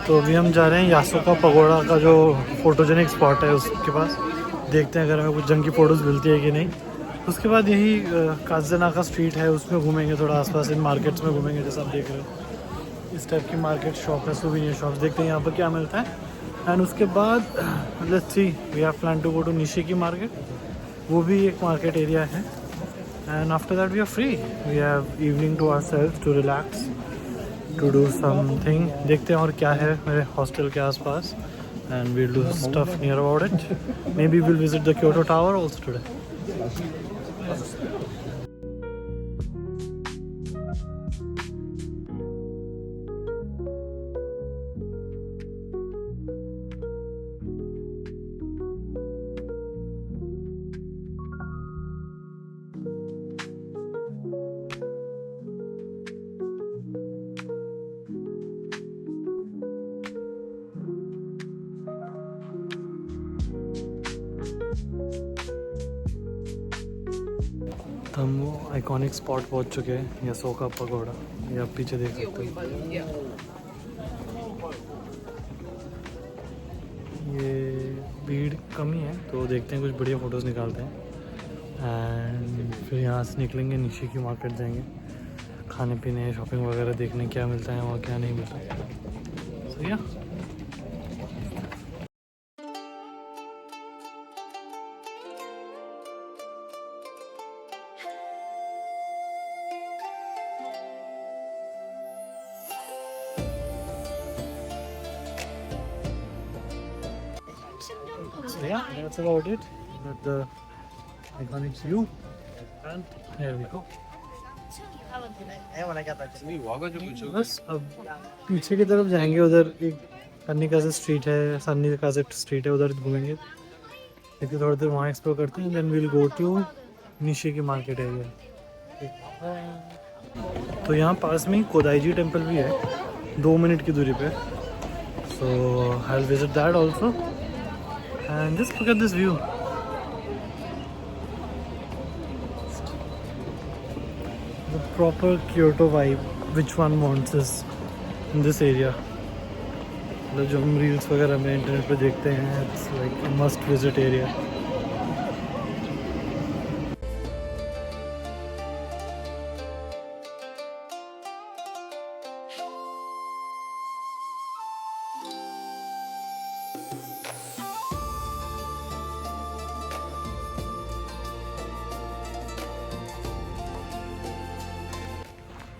तो अभी हम जा रहे हैं यासोका पगोड़ा का जो फोटोजेनिक स्पॉट है उसके पास। देखते हैं अगर हमें कुछ जंग की फ़ोटोज़ मिलती है कि नहीं। उसके बाद यही काजनाका स्ट्रीट है, उसमें घूमेंगे थोड़ा आसपास, इन मार्केट्स में घूमेंगे जैसा आप देख रहे हो। इस टाइप की मार्केट शॉप है, सुवीनियर शॉप्स। देखते हैं यहाँ पर क्या मिलता है। एंड उसके बाद let's see, we have plan to go to Nishiki market, वो भी एक मार्केट एरिया है। And after that we are free, we have evening to ourself to relax, to do something. देखते हैं और क्या है मेरे हॉस्टल के आसपास। And we'll do stuff near about it. Maybe will visit the Kyoto tower also today. तो हम वो आइकॉनिक स्पॉट पहुंच चुके हैं, यासोका पगोड़ा। ये आप पीछे देख सकते हो। ये भीड़ कम ही है, तो देखते हैं कुछ बढ़िया फ़ोटोज़ निकालते हैं। एंड फिर यहाँ से निकलेंगे, निशिकी मार्केट जाएंगे, खाने पीने शॉपिंग वगैरह देखने क्या मिलता है वहाँ क्या नहीं मिलता है। सो या So yeah, that's about it. But the iconic view, and here we go. बस अब पीछे की तरफ जाएंगे, उधर एक सन्निकाज़ा स्ट्रीट है, सन्निकाज़ा स्ट्रीट है, उधर घूमेंगे। देखिए थोड़ी देर वहाँ एक्सप्लोर करते हैं, then will go to Nishiki market area. तो यहाँ पास में ही कोदाईजी टेम्पल भी है, 2 मिनट की दूरी पे। So I will visit that also. And just look at this view. The proper Kyoto vibe, which one wants is in this area. मतलब जो हम रील्स वगैरह में इंटरनेट पे देखते हैं, it's like a must visit area.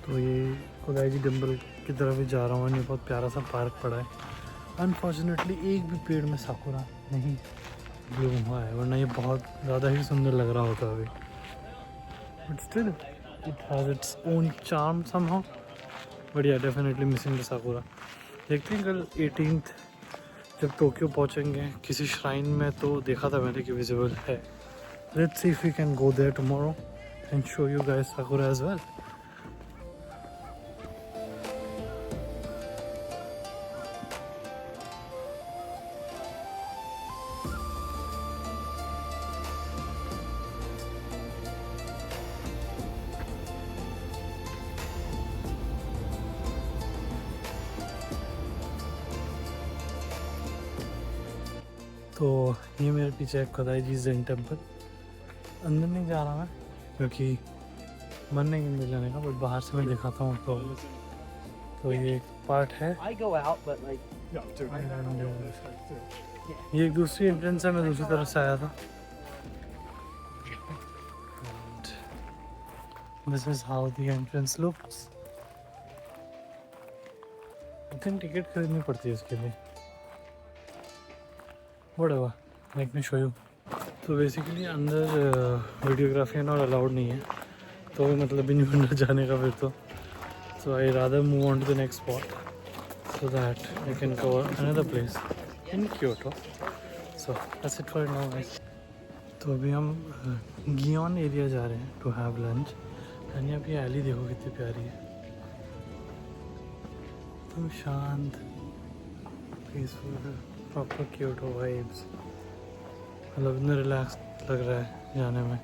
तो ये कोदाईजी टेम्पल की तरफ ही जा रहा हूँ। ये बहुत प्यारा सा पार्क पड़ा है। अनफॉर्चुनेटली एक भी पेड़ में साकुरा नहीं ब्लूम हुआ है, वरना ये बहुत ज़्यादा ही सुंदर लग रहा होता अभी। But still it has its own charm somehow. But या डेफिनेटली मिसिंग द साकुरा। देखते हैं कल 18th जब टोक्यो पहुँचेंगे किसी श्राइन में, तो देखा था मैंने कि विजिबल है। Let's see if we can go there tomorrow and show you guys sakura as well. तो ये मेरे पीछे है कोदाईजी ज़ेन टेम्पल। अंदर नहीं जा रहा मैं क्योंकि मन नहीं अंदर जाने का, बट बाहर से मैं दिखाता हूँ। तो ये एक पार्ट है। ये एक दूसरी एंट्रेंस है, मैं दूसरी तरफ से आया था। This is how the entrance looks. I think ticket खरीदनी पड़ती है इसके लिए। Whatever, let me show you. तो बेसिकली अंदर वीडियोग्राफी नॉट अलाउड नहीं है, तो मतलब भी नहीं अंदर जाने का फिर तो। So I rather move on to the next spot so that I can cover another place in Kyoto. So that's it for now guys. तो अभी हम गियोन एरिया जा रहे हैं टू हैव लंच। एंड यहाँ पे एली देखो कितनी प्यारी है, तो शांत, पीसफुल, प्रॉपर क्योटो वाइब्स। मतलब इतना रिलैक्स लग रहा है जाने में।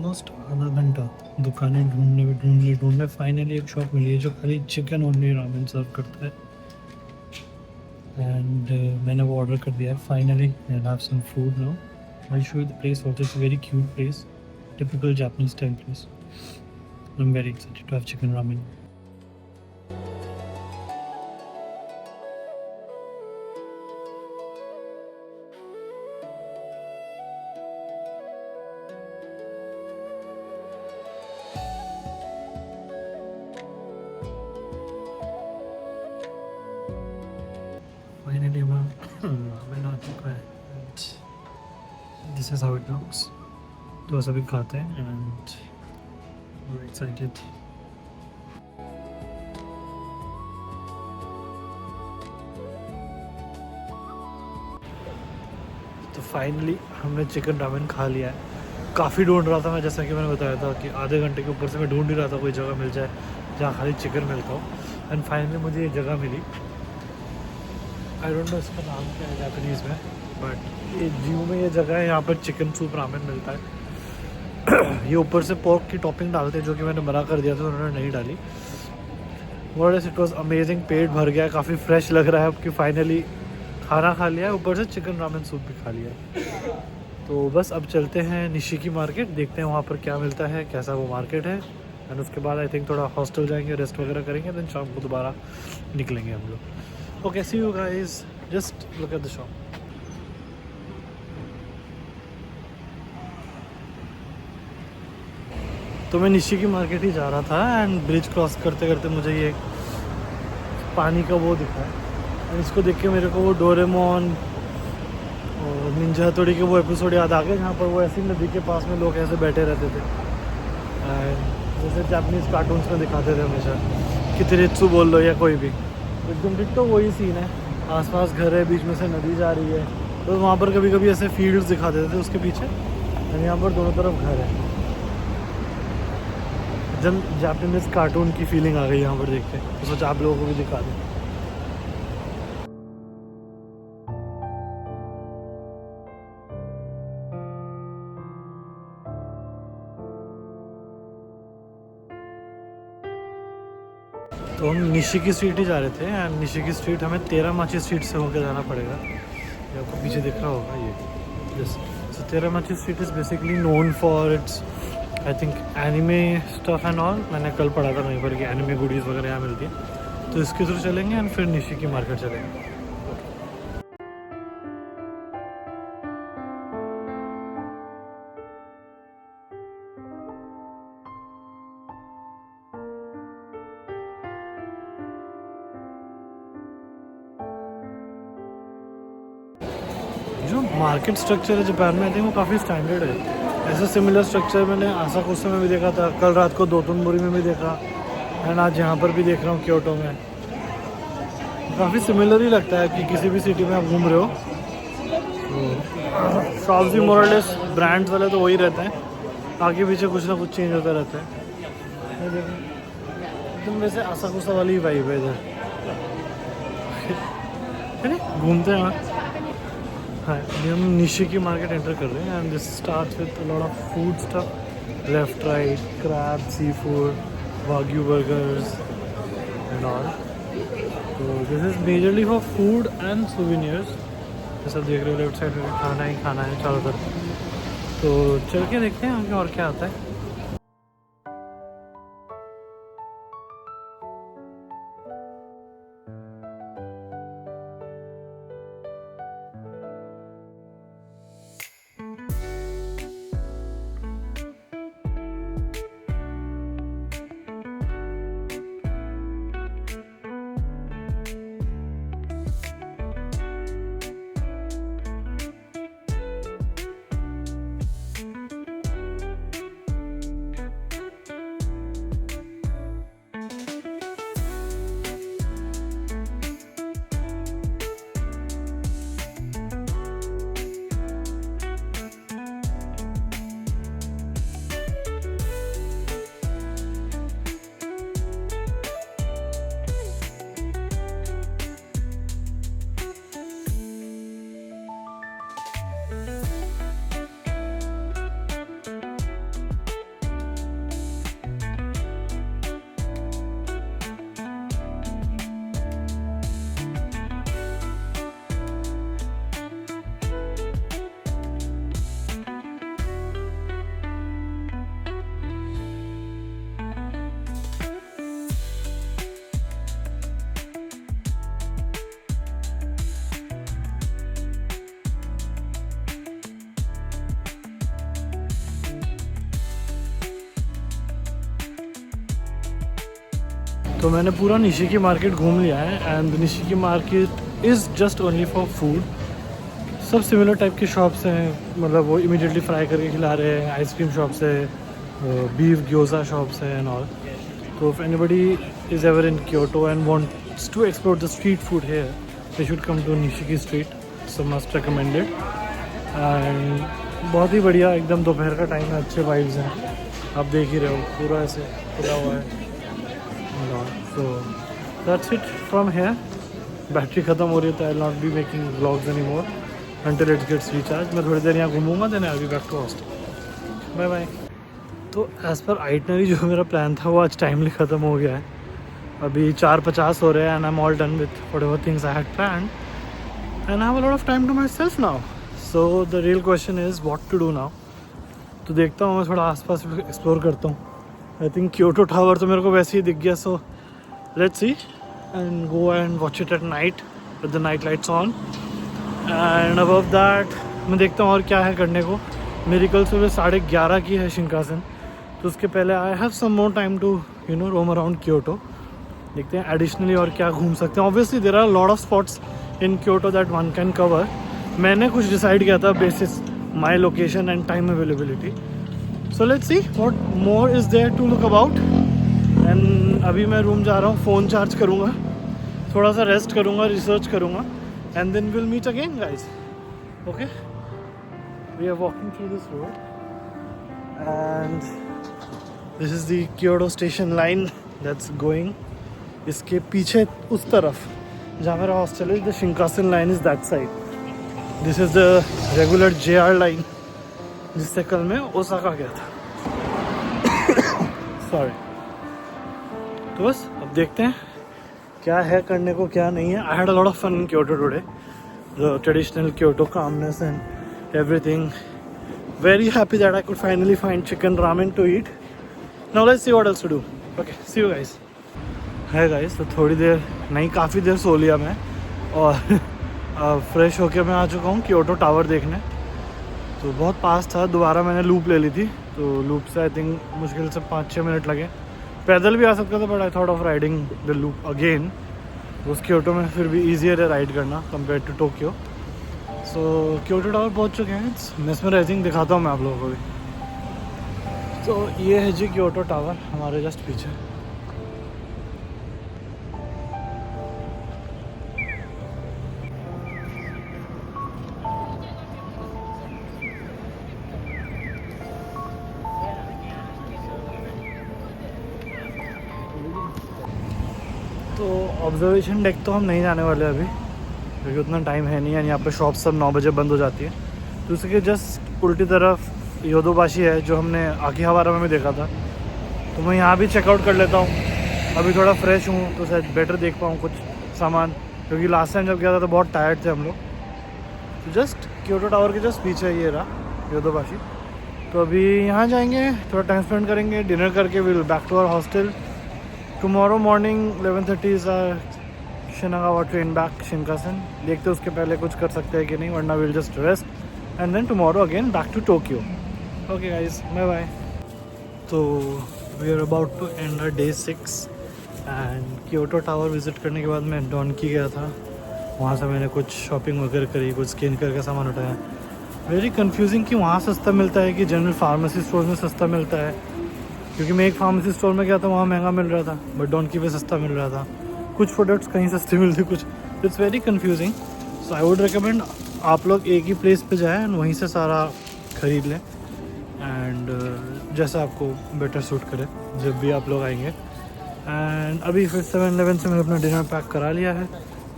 ऑलमोस्ट आधा घंटा दुकानें ढूंढने फाइनली एक शॉप मिली है जो खाली चिकन ओनली रामेन सर्व करता है। एंड मैंने वो ऑर्डर कर दिया है finally. I have some food now. I show you the place also. It's a very cute place, typical Japanese style place. I am very excited to have chicken ramen. Finally, ramen आ चुका है। This is how it looks. तो सभी खाते हैं and we're excited. तो finally हमने chicken ramen खा लिया है। काफ़ी ढूंढ रहा था मैं, जैसा कि मैंने बताया था कि आधे घंटे के ऊपर से मैं ढूंढ ही रहा था कोई जगह मिल जाए जहाँ खाली चिकन मिलता हो। एंड फाइनली मुझे ये जगह मिली। आई डोंट नो इसका नाम क्या है जापानीज़ में, बट ये जीव में ये जगह है, यहाँ पर चिकन सूप रामेन मिलता है। ये ऊपर से पोर्क की टॉपिंग डालते हैं, जो कि मैंने मना कर दिया था, उन्होंने नहीं डाली। Word it was amazing. पेट भर गया, काफ़ी फ्रेश लग रहा है अब कि फाइनली खाना खा लिया है, ऊपर से चिकन रामेन सूप भी खा लिया है। तो बस अब चलते हैं निशिकी मार्केट, देखते हैं वहाँ पर क्या मिलता है, कैसा वो मार्केट है। एंड उसके बाद आई थिंक थोड़ा हॉस्टल जाएंगे, रेस्ट वगैरह करेंगे, देन शाम को दोबारा निकलेंगे हम लोग। Okay, see you guys. Just look at the shop. तो मैं निशिकी मार्केट ही जा रहा था एंड ब्रिज क्रॉस करते करते मुझे ये पानी का वो दिखा है। इसको देख के मेरे को वो डोरेमोन और निंजा हथौड़ी के वो एपिसोड याद आ गए, जहाँ पर वो ऐसी नदी के पास में लोग ऐसे बैठे रहते थे, जैसे जापानीज कार्टून्स में दिखाते थे हमेशा, कितिरित्सु बोल लो या कोई भी। एकदम डिट्टो वही सीन है। आसपास घर है, बीच में से नदी जा रही है, तो वहाँ पर कभी कभी ऐसे फील्ड्स दिखा देते थे उसके पीछे, और यहाँ पर दोनों तरफ घर है। जब जापानीज कार्टून की फीलिंग आ गई यहाँ पर देख के, तो सोचा आप लोगों को भी दिखा दें। तो हम निशिकी स्ट्रीट ही जा रहे थे एंड निशिकी स्ट्रीट हमें तेरामाची स्ट्रीट से होकर जाना पड़ेगा। ये आपको पीछे दिख रहा होगा ये। Yes, so Teramachi street is basically known for its I think anime stuff and all. मैंने कल पढ़ा था कहीं पर कि एनिमे गुडीज़ वगैरह यहाँ मिलती है, तो इसके थ्रू चलेंगे एंड फिर निशिकी मार्केट चलेंगे। जो मार्केट स्ट्रक्चर है जापान में, आई थिंक वो काफ़ी स्टैंडर्ड है। ऐसा सिमिलर स्ट्रक्चर मैंने आसाकुसा में भी देखा था, कल रात को दोतुनबोरी में भी देखा, एंड आज यहाँ पर भी देख रहा हूँ क्योटो में। काफ़ी सिमिलर ही लगता है कि किसी भी सिटी में आप घूम रहे हो। शॉप्स भी मोरलेस ब्रांड्स वाले तो वही रहते हैं, आगे पीछे कुछ ना कुछ चेंज होता रहता है। एकदम वैसे आसाकुसा वाली ही वाइब है इधर। घूमते हैं वहाँ। हाँ, अभी हम निशिकी मार्केट एंटर कर रहे हैं and this starts with a lot of food stuff, left right, crab, seafood, wagyu burgers and all. तो this is majorly for food and souvenirs. जैसा देख रहे हो लेफ्ट साइड में खाना ही खाना है चारों तरफ। तो चल के देखते हैं आगे और क्या आता है। तो मैंने पूरा निशिकी मार्केट घूम लिया है and Nishiki market is just only for food. सब सिमिलर टाइप के शॉप्स हैं, मतलब वो इमीडिएटली फ्राई करके खिला रहे हैं, आइसक्रीम शॉप्स है, बीफ ग्योजा शॉप्स है एंड ऑल। तो if anybody is ever in Kyoto and wants to explore the street food here, they should come to Nishiki street, so must recommended. And बहुत ही बढ़िया, एकदम दोपहर का time है, अच्छे वाइब्स हैं, आप देख ही रहे हो पूरा ऐसे खुला हुआ है। So that's it from here. Battery ख़त्म हो रही है तो I will not be making vlogs any more until it gets recharge. मैं थोड़ी देर यहाँ घूमूंगा, then I will be back to hostel. Bye bye. तो एज़ पर आइटनरी जो मेरा प्लान था वो आज टाइमली ख़त्म हो गया है। अभी 4:50 हो रहे हैं and I am all done with whatever things I had planned and I have a lot of time to myself now. So the real question is what to do now. तो देखता हूँ, मैं थोड़ा आसपास explore करता हूँ। I think Kyoto tower तो मेरे को वैसे ही दिख गया, सो let's C and go and watch it at night with the night lights on. And above that मैं देखता हूँ और क्या है करने को। मेरी कल सुबह 11:30 की है शिंकासन, तो उसके पहले I have some more time to roam around Kyoto. देखते हैं एडिशनली और क्या घूम सकते हैं। Obviously there are lot of spots in Kyoto that one can cover. मैंने कुछ डिसाइड किया था basis my location and time availability. So let's see what more is there to look about. And अभी मैं रूम जा रहा हूँ, phone charge करूँगा, थोड़ा सा रेस्ट करूँगा, रिसर्च करूँगा and then will meet again guys. Okay, we are walking through this road and this is the Kyoto station line that's going. इसके पीछे उस तरफ जहाँ मेरा हॉस्टल है, the Shinkansen line is that side. This is the regular JR line जिससे कल मैं ओसाका गया था। सॉरी। तो बस अब देखते हैं क्या है करने को, क्या नहीं है। I had a lot of fun in Kyoto today, the traditional Kyoto calmness and everything. Very happy that I could finally find chicken ramen to eat. Now let's see what else to do. Okay, see you guys. है guys, तो थोड़ी देर नहीं, काफ़ी देर सो लिया मैं और fresh होके मैं आ चुका हूँ क्योटो टावर देखने। तो बहुत पास था, दोबारा मैंने लूप ले ली थी, तो लूप से आई थिंक मुश्किल से 5-6 मिनट लगे। पैदल भी आ सकता था but I thought of riding the loop again. उस क्योटो में फिर भी ईजियर है राइड करना compare to Tokyo. So Kyoto tower पहुँच चुके हैं। इट्स मेस्मराइजिंग, दिखाता हूँ मैं आप लोगों को भी। तो ये है जी क्योटो टावर हमारे जस्ट पीछे। तो ऑब्जर्वेशन डेक तो हम नहीं जाने वाले अभी, क्योंकि उतना टाइम है नहीं है। यहाँ पे शॉप सब 9 बजे बंद हो जाती है। तो उसके जस्ट उल्टी तरफ योदोबाशी है जो हमने आकिहाबारा में भी देखा था, तो मैं यहाँ भी चेकआउट कर लेता हूँ। अभी थोड़ा फ्रेश हूँ तो शायद बेटर देख पाऊँ कुछ सामान, क्योंकि लास्ट टाइम जब गया था तो बहुत टायर्ड थे हम लोग। तो जस्ट क्योटो टावर के जस्ट पीछे ये रहा योदोबाशी। तो अभी यहाँ जाएंगे, थोड़ा टाइम स्पेंड करेंगे, डिनर करके will back to our hostel. Tomorrow morning 11:30 is Shinagawa train back Shinkansen. देखते उसके पहले कुछ कर सकते हैं कि नहीं, वरना will just rest and then tomorrow again back to Tokyo. Okay guys, bye bye. तो we are about to end our day 6 end Kyoto tower visit करने के बाद मैं डोंकी गया था। वहाँ से मैंने कुछ शॉपिंग वगैरह करी, कुछ स्किन केयर का सामान उठाया। वेरी कन्फ्यूजिंग कि वहाँ सस्ता मिलता है कि जनरल फार्मेसी स्टोर में सस्ता मिलता है, क्योंकि मैं एक फार्मेसी स्टोर में गया था, वहाँ महंगा मिल रहा था बट डोंकी पे सस्ता मिल रहा था। कुछ प्रोडक्ट्स कहीं सस्ते मिलते, कुछ। It's very confusing. So I would recommend आप लोग एक ही प्लेस पे जाएं एंड वहीं से सारा ख़रीद लें एंड जैसा आपको बेटर सूट करे जब भी आप लोग आएंगे। एंड अभी फिर 7-11 से मैंने अपना डिनर पैक करा लिया है।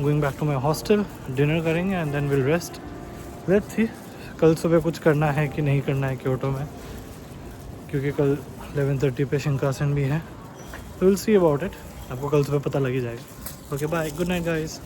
Going back to my hostel, dinner करेंगे and then will rest. Let's see कल सुबह कुछ करना है कि नहीं करना है क्योटो में, क्योंकि कल 11:30 पे शिंकासन भी है। तो विल सी अबाउट इट, आपको कल सुबह पता लग ही जाएगा। Okay bye, good night guys.